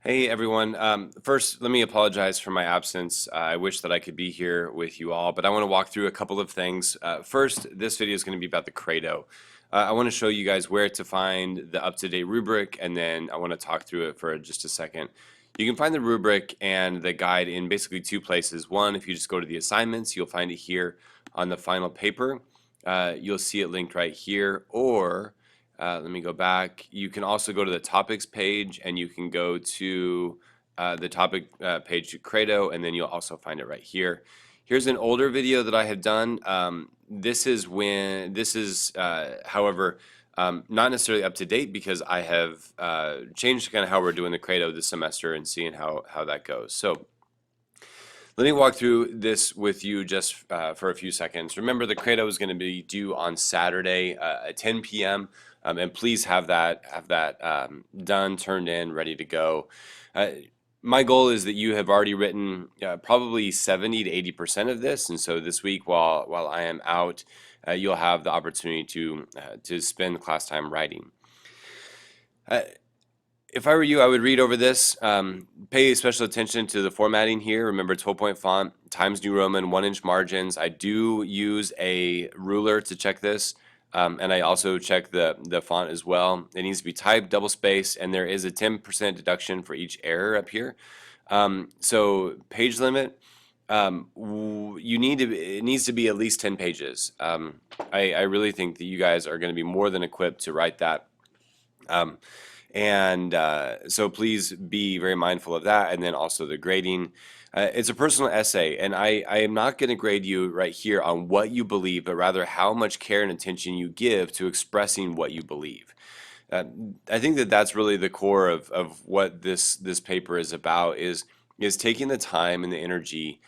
Hey everyone. First, let me apologize for my absence. I wish that I could be here with you all, but I want to walk through a couple of things. First, this video is going to be about the Credo. I want to show you guys where to find the up-to-date rubric, and then I want to talk through it for just a second. You can find the rubric and the guide in basically two places. One, if you just go to the assignments, you'll find it here on the final paper. You'll see it linked right here, or let me go back. You can also go to the topics page and you can go to the topic page Credo, and then you'll also find it right here. Here's an older video that I had done. However, not necessarily up to date because I have changed kind of how we're doing the Credo this semester and seeing how that goes. So let me walk through this with you just for a few seconds. Remember, the Credo is going to be due on Saturday at 10 p.m. And please have that done, turned in, ready to go. My goal is that you have already written probably 70 to 80% of this, and so this week, while I am out, you'll have the opportunity to spend class time writing. If I were you, I would read over this. Pay special attention to the formatting here. Remember, 12-point font, Times New Roman, 1-inch margins. I do use a ruler to check this, and I also check the font as well. It needs to be typed, double spaced, and there is a 10% deduction for each error up here. So page limit, it needs to be at least 10 pages. I really think that you guys are going to be more than equipped to write that. So please be very mindful of that, and then also the grading. It's a personal essay, and I am not going to grade you right here on what you believe, but rather how much care and attention you give to expressing what you believe. I think that that's really the core of what this paper is about, is taking the time and the energy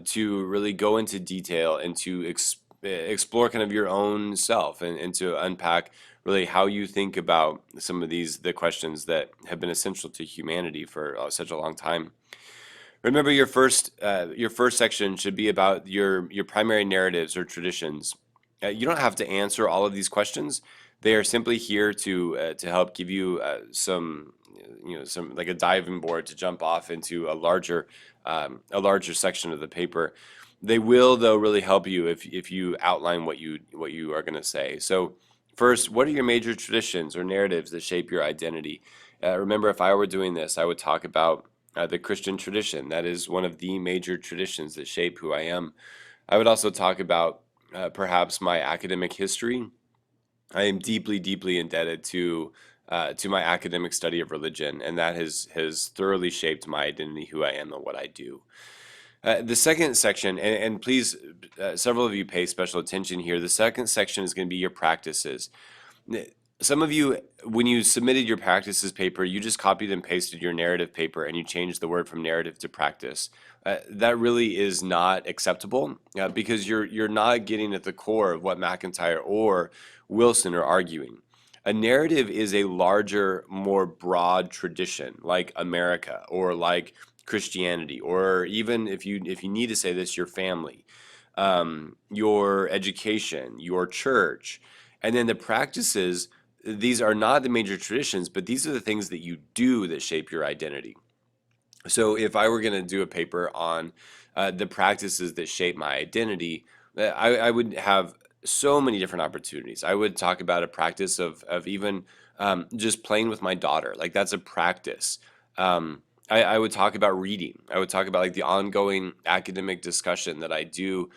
to really go into detail and to explore kind of your own self, and to unpack really how you think about some of the questions that have been essential to humanity for such a long time. Remember, your first section should be about your primary narratives or traditions. You don't have to answer all of these questions. They are simply here to help give you some like a diving board to jump off into a larger section of the paper. They will, though, really help you if you outline what you are going to say. So first, what are your major traditions or narratives that shape your identity? Remember, if I were doing this, I would talk about the Christian tradition. That is one of the major traditions that shape who I am. I would also talk about perhaps my academic history. I am deeply, deeply indebted to my academic study of religion, and that has thoroughly shaped my identity, who I am, and what I do. The second section, and please, several of you pay special attention here. The second section is going to be your practices. Some of you, when you submitted your practices paper, you just copied and pasted your narrative paper and you changed the word from narrative to practice. That really is not acceptable because you're not getting at the core of what McIntyre or Wilson are arguing. A narrative is a larger, more broad tradition, like America or like Christianity, or even if you need to say this, your family, your education, your church, and then the practices. These are not the major traditions, but these are the things that you do that shape your identity. So if I were going to do a paper on the practices that shape my identity, I would have so many different opportunities. I would talk about a practice of even just playing with my daughter. Like, that's a practice. I would talk about reading. I would talk about like the ongoing academic discussion that I do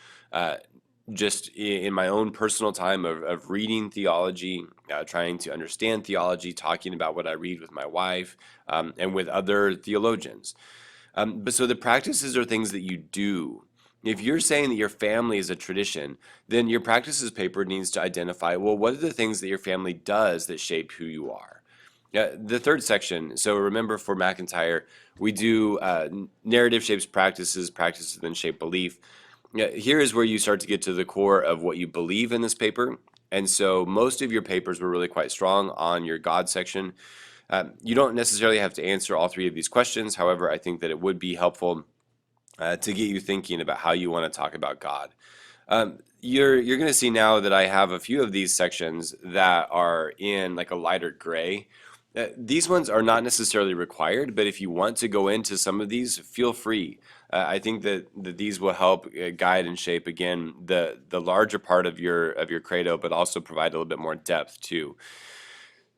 just in my own personal time of reading theology, trying to understand theology, talking about what I read with my wife and with other theologians. But so the practices are things that you do. If you're saying that your family is a tradition, then your practices paper needs to identify, well, what are the things that your family does that shape who you are? The third section, so remember, for McIntyre, we do narrative shapes practices, practices then shape belief. Here is where you start to get to the core of what you believe in this paper. And so most of your papers were really quite strong on your God section. You don't necessarily have to answer all three of these questions. However, I think that it would be helpful to get you thinking about how you want to talk about God. You're going to see now that I have a few of these sections that are in like a lighter gray. These ones are not necessarily required, but if you want to go into some of these, feel free. I think that these will help guide and shape again the larger part of your credo, but also provide a little bit more depth too.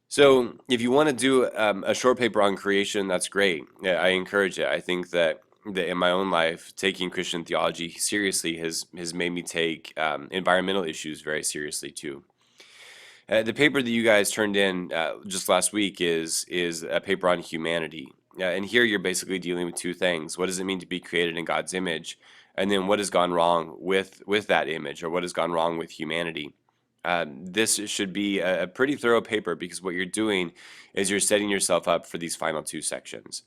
So if you want to do a short paper on creation, that's great. Yeah, I encourage it. I think that in my own life, taking Christian theology seriously has made me take environmental issues very seriously too. The paper that you guys turned in just last week is a paper on humanity. And here you're basically dealing with two things. What does it mean to be created in God's image? And then what has gone wrong with that image, or what has gone wrong with humanity? This should be a pretty thorough paper, because what you're doing is you're setting yourself up for these final two sections.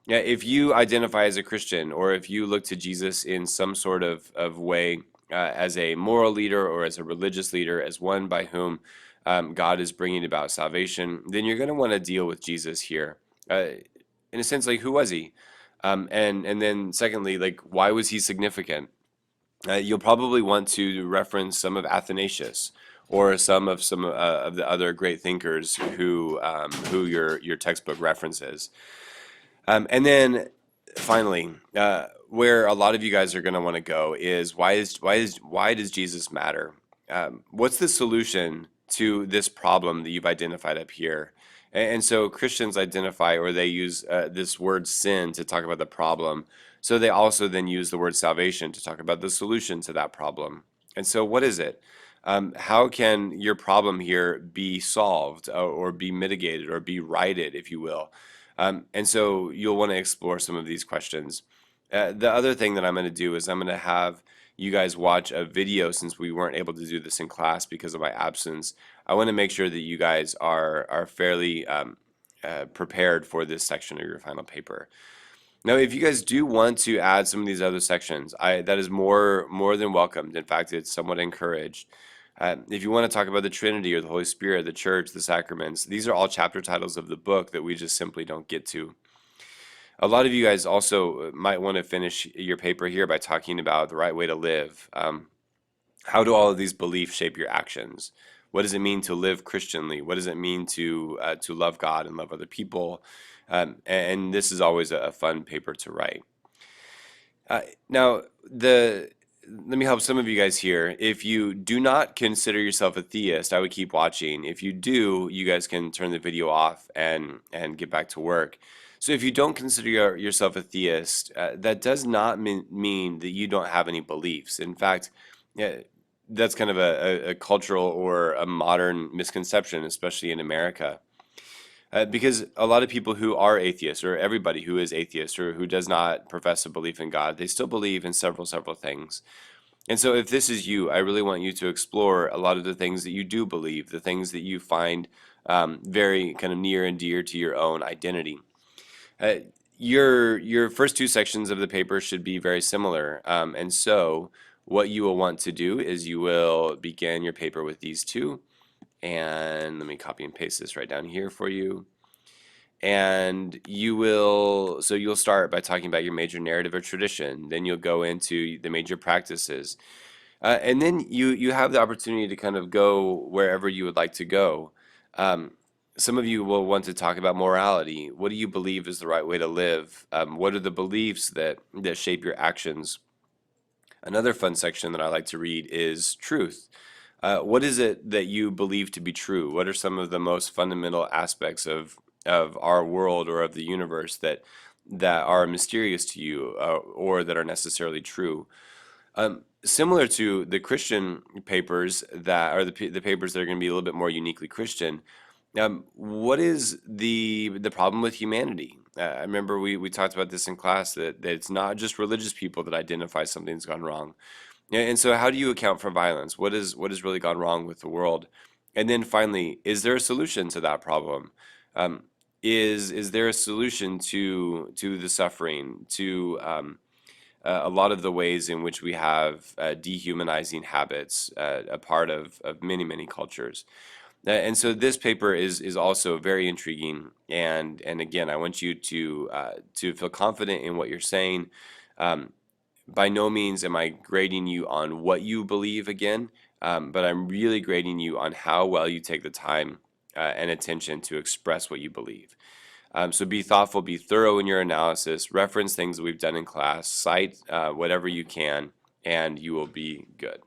Yeah, if you identify as a Christian, or if you look to Jesus in some sort of way, as a moral leader or as a religious leader, as one by whom God is bringing about salvation, then you're going to want to deal with Jesus here. In a sense, like, who was he? And then secondly, like, why was he significant? You'll probably want to reference some of Athanasius, or some of the other great thinkers who your textbook references. And then finally, where a lot of you guys are going to want to go is why does Jesus matter? What's the solution to this problem that you've identified up here? And so Christians identify, or they use this word sin to talk about the problem. So they also then use the word salvation to talk about the solution to that problem. And so what is it? How can your problem here be solved, or be mitigated, or be righted, if you will? And so you'll want to explore some of these questions. The other thing that I'm going to do is I'm going to have you guys watch a video, since we weren't able to do this in class because of my absence. I want to make sure that you guys are fairly prepared for this section of your final paper. Now, if you guys do want to add some of these other sections, that is more than welcomed. In fact, it's somewhat encouraged. If you want to talk about the Trinity, or the Holy Spirit, the church, the sacraments, these are all chapter titles of the book that we just simply don't get to. A lot of you guys also might want to finish your paper here by talking about the right way to live. How do all of these beliefs shape your actions? What does it mean to live Christianly? What does it mean to love God and love other people? And this is always a fun paper to write. Now, let me help some of you guys here. If you do not consider yourself a theist, I would keep watching. If you do, you guys can turn the video off and get back to work. So if you don't consider yourself a theist, that does not mean that you don't have any beliefs. In fact, that's kind of a cultural or a modern misconception, especially in America. Because a lot of people who are atheists, or everybody who is atheist, or who does not profess a belief in God, they still believe in several things. And so if this is you, I really want you to explore a lot of the things that you do believe, the things that you find very kind of near and dear to your own identity. Your first two sections of the paper should be very similar. And so what you will want to do is you will begin your paper with these two. And let me copy and paste this right down here for you. And you'll start by talking about your major narrative or tradition. Then you'll go into the major practices. And then you have the opportunity to kind of go wherever you would like to go. Some of you will want to talk about morality. What do you believe is the right way to live? What are the beliefs that shape your actions? Another fun section that I like to read is truth. What is it that you believe to be true? What are some of the most fundamental aspects of our world, or of the universe, that are mysterious to you, or that are necessarily true? Similar to the Christian papers, that are the papers that are going to be a little bit more uniquely Christian. What is the problem with humanity? I remember we talked about this in class, that it's not just religious people that identify something's gone wrong. And so how do you account for violence? What has really gone wrong with the world? And then finally, is there a solution to that problem? Is there a solution to the suffering, to a lot of the ways in which we have dehumanizing habits, a part of many cultures? And so this paper is also very intriguing, and again, I want you to feel confident in what you're saying. By no means am I grading you on what you believe again, but I'm really grading you on how well you take the time and attention to express what you believe. So be thoughtful, be thorough in your analysis, reference things that we've done in class, cite whatever you can, and you will be good.